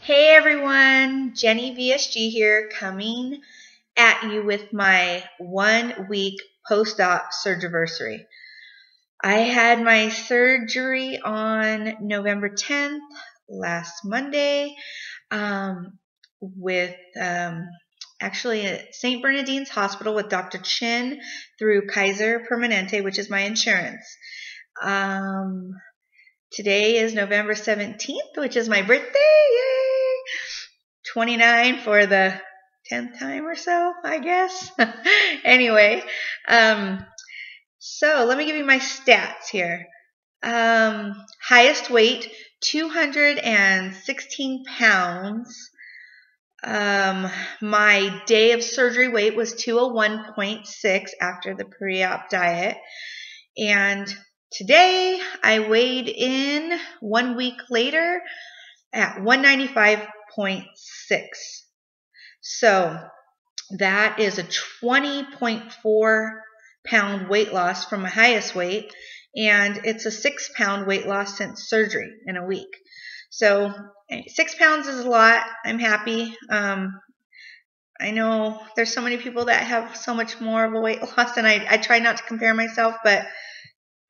Hey everyone, Jenny VSG here, coming at you with my 1 week post-op surgery. I had my surgery on November 10th, last Monday, with actually at St. Bernardine's Hospital with Dr. Chin through Kaiser Permanente, which is my insurance. Today is November 17th, which is my birthday. Yay! 29 for the 10th time or so, I guess. Anyway, so let me give you my stats here. Highest weight, 216 pounds. My day of surgery weight was 201.6 after the pre-op diet. And today I weighed in 1 week later at 195.6. So that is a 20.4 pound weight loss from my highest weight, and it's a 6 pound weight loss since surgery in a week. So 6 pounds is a lot. I'm happy. I know there's so many people that have so much more of a weight loss, and I try not to compare myself, but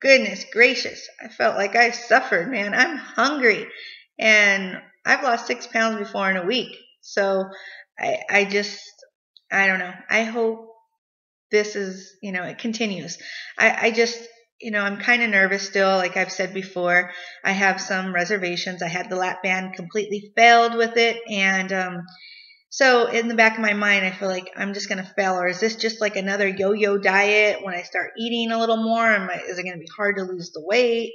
goodness gracious, I felt like I suffered, man. I'm hungry, and I've lost 6 pounds before in a week. So I don't know. I hope this is, it continues. I just, I'm kind of nervous still. Like I've said before, I have some reservations. I had the lap band completely failed with it. And so in the back of my mind, I feel like I'm just going to fail. Or is this just like another yo-yo diet when I start eating a little more? Is it going to be hard to lose the weight?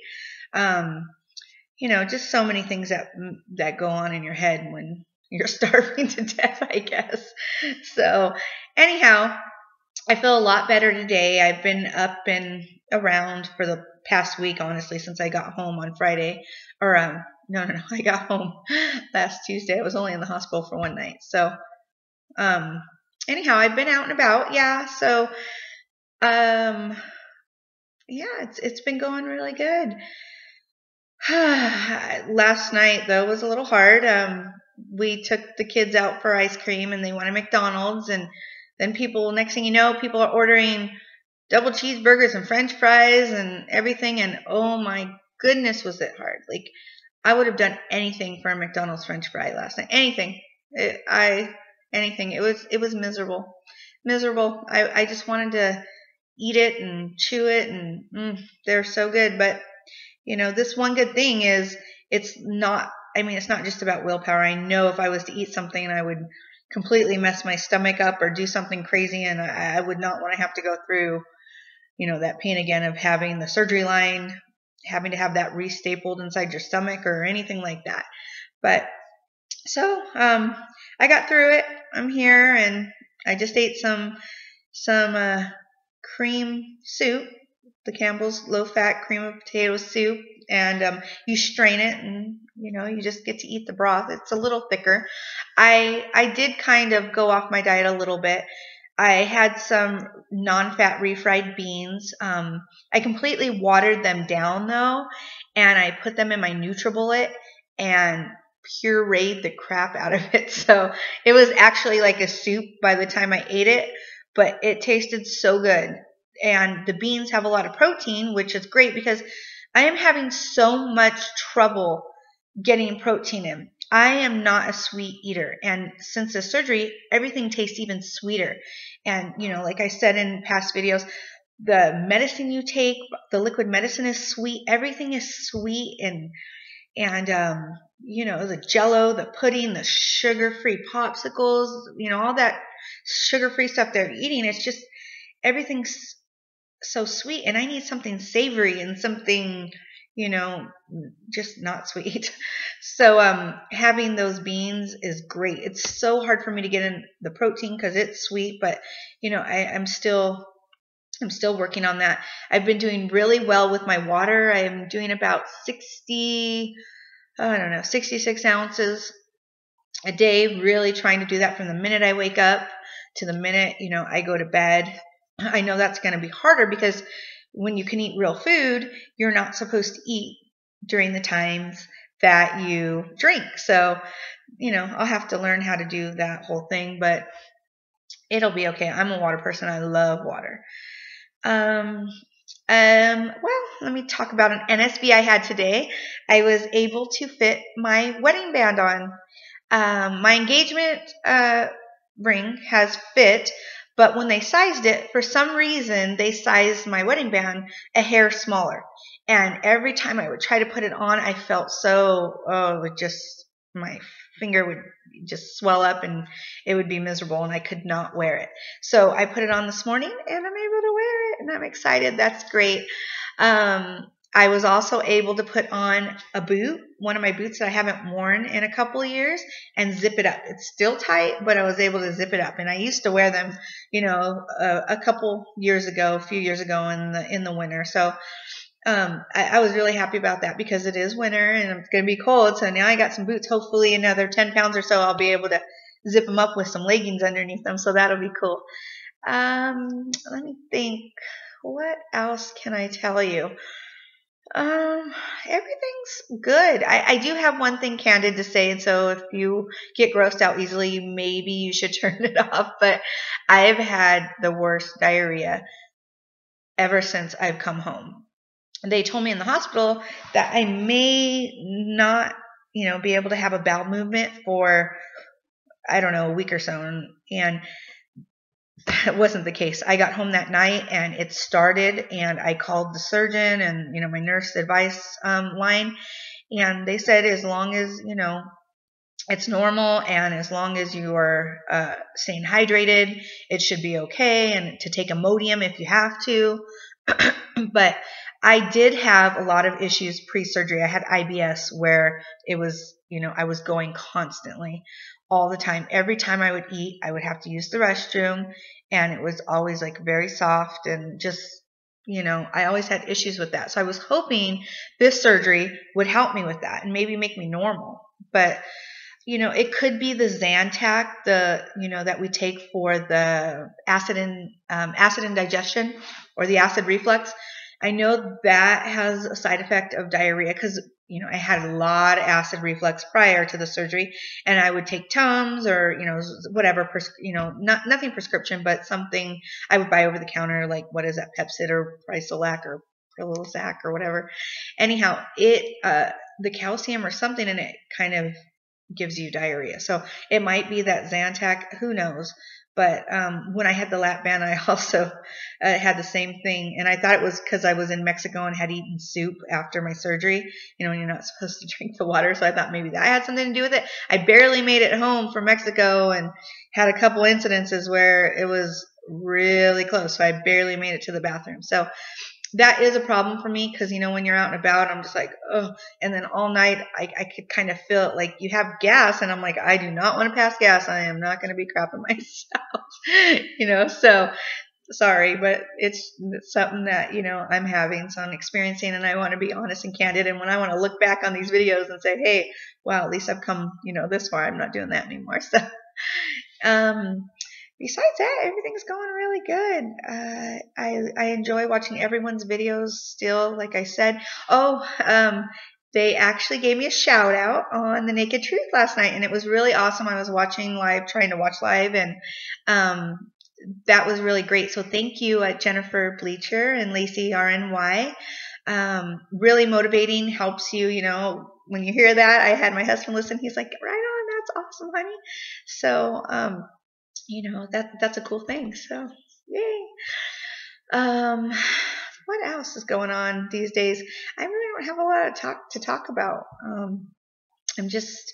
Just so many things that go on in your head when you're starving to death, I guess. So anyhow, I feel a lot better today. I've been up and around for the past week, honestly, since I got home on Friday. Or no, I got home last Tuesday. I was only in the hospital for one night. So anyhow, I've been out and about. Yeah. So yeah, it's been going really good. Last night though was a little hard. We took the kids out for ice cream and they wanted McDonald's, and then next thing you know, people are ordering double cheeseburgers and french fries and everything, and oh my goodness was it hard. Like I would have done anything for a McDonald's french fry last night. Anything. Anything. It was miserable. Miserable. I just wanted to eat it and chew it, and they're so good. But this one good thing is it's not just about willpower. I know if I was to eat something, I would completely mess my stomach up or do something crazy, and I would not want to have to go through, that pain again of having the surgery line, having to have that restapled inside your stomach or anything like that. But so I got through it. I'm here, and I just ate some cream soup, the Campbell's low-fat cream of potato soup, and you strain it, and you just get to eat the broth. It's a little thicker. I did kind of go off my diet a little bit. I had some non-fat refried beans. I completely watered them down though, and I put them in my NutriBullet and pureed the crap out of it. So it was actually like a soup by the time I ate it, but it tasted so good. And the beans have a lot of protein, which is great because I am having so much trouble getting protein in. I am not a sweet eater, and since the surgery, everything tastes even sweeter. And like I said in past videos, the medicine you take, the liquid medicine is sweet. Everything is sweet, and the Jello, the pudding, the sugar-free popsicles, all that sugar-free stuff they're eating. It's just everything's so sweet, and I need something savory and something, just not sweet. So having those beans is great. It's so hard for me to get in the protein because it's sweet, but I'm still working on that. I've been doing really well with my water. I am doing about 66 ounces a day, really trying to do that from the minute I wake up to the minute, I go to bed. I know that's going to be harder because when you can eat real food, you're not supposed to eat during the times that you drink. So, I'll have to learn how to do that whole thing, but it'll be okay. I'm a water person. I love water. Well, let me talk about an NSB I had today. I was able to fit my wedding band on. My engagement ring has fit, but when they sized it, for some reason, they sized my wedding band a hair smaller. And every time I would try to put it on, I felt my finger would just swell up and it would be miserable and I could not wear it. So I put it on this morning and I'm able to wear it and I'm excited. That's great. I was also able to put on a boot, one of my boots that I haven't worn in a couple of years, and zip it up. It's still tight, but I was able to zip it up. And I used to wear them, a few years ago in the winter. So I was really happy about that because it is winter and it's going to be cold. So now I got some boots. Hopefully another 10 pounds or so, I'll be able to zip them up with some leggings underneath them. So that'll be cool. Let me think. What else can I tell you? Everything's good. I do have one thing candid to say, and so if you get grossed out easily, maybe you should turn it off, but I've had the worst diarrhea ever since I've come home. They told me in the hospital that I may not, be able to have a bowel movement for, I don't know, a week or so, and it wasn't the case. I got home that night and it started and I called the surgeon and, my nurse advice line. And they said as long as, it's normal and as long as you are staying hydrated, it should be okay. And to take Imodium if you have to. But I did have a lot of issues pre-surgery. I had IBS where it was, I was going constantly all the time. Every time I would eat, I would have to use the restroom and it was always like very soft and just, I always had issues with that. So I was hoping this surgery would help me with that and maybe make me normal. But, it could be the Zantac, that we take for the acid indigestion or the acid reflux. I know that has a side effect of diarrhea because, I had a lot of acid reflux prior to the surgery and I would take Tums or, whatever, nothing prescription, but something I would buy over the counter, like what is that, Pepcid or Prisolac or Prilisac or whatever. Anyhow, the calcium or something in it kind of gives you diarrhea. So it might be that Zantac, who knows. But when I had the lap band, I also had the same thing. And I thought it was because I was in Mexico and had eaten soup after my surgery. When you're not supposed to drink the water. So I thought maybe that had something to do with it. I barely made it home from Mexico and had a couple incidences where it was really close. So I barely made it to the bathroom. So that is a problem for me because, when you're out and about, I'm just like, oh, and then all night I could kind of feel it like you have gas and I'm like, I do not want to pass gas. I am not going to be crapping myself, so sorry, but it's something that, I'm having, so I'm experiencing and I want to be honest and candid. And when I want to look back on these videos and say, hey, wow, at least I've come, this far, I'm not doing that anymore. So, besides that, everything's going really good. I enjoy watching everyone's videos still, like I said. They actually gave me a shout out on The Naked Truth last night, and it was really awesome. I was trying to watch live, and that was really great. So thank you, Jennifer Bleacher and Lacey RNY. Really motivating, helps you, when you hear that. I had my husband listen. He's like, right on, that's awesome, honey. So, that's a cool thing. So, yay. What else is going on these days? I really don't have a lot to talk about. I'm just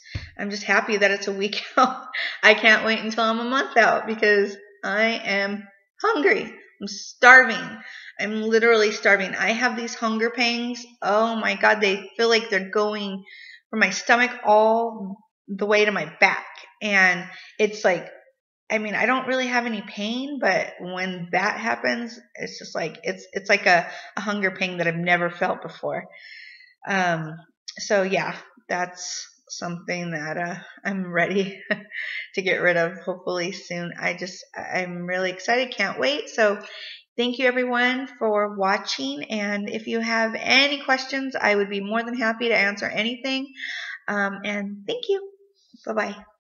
happy that it's a week out. I can't wait until I'm a month out because I am hungry. I'm starving. I'm literally starving. I have these hunger pangs. Oh my God, they feel like they're going from my stomach all the way to my back. And it's like, I don't really have any pain, but when that happens, it's just like, it's like a hunger pang that I've never felt before. So yeah, that's something that I'm ready to get rid of hopefully soon. I'm really excited. Can't wait. So Thank you everyone for watching, and if you have any questions, I would be more than happy to answer anything. And thank you. Bye-bye.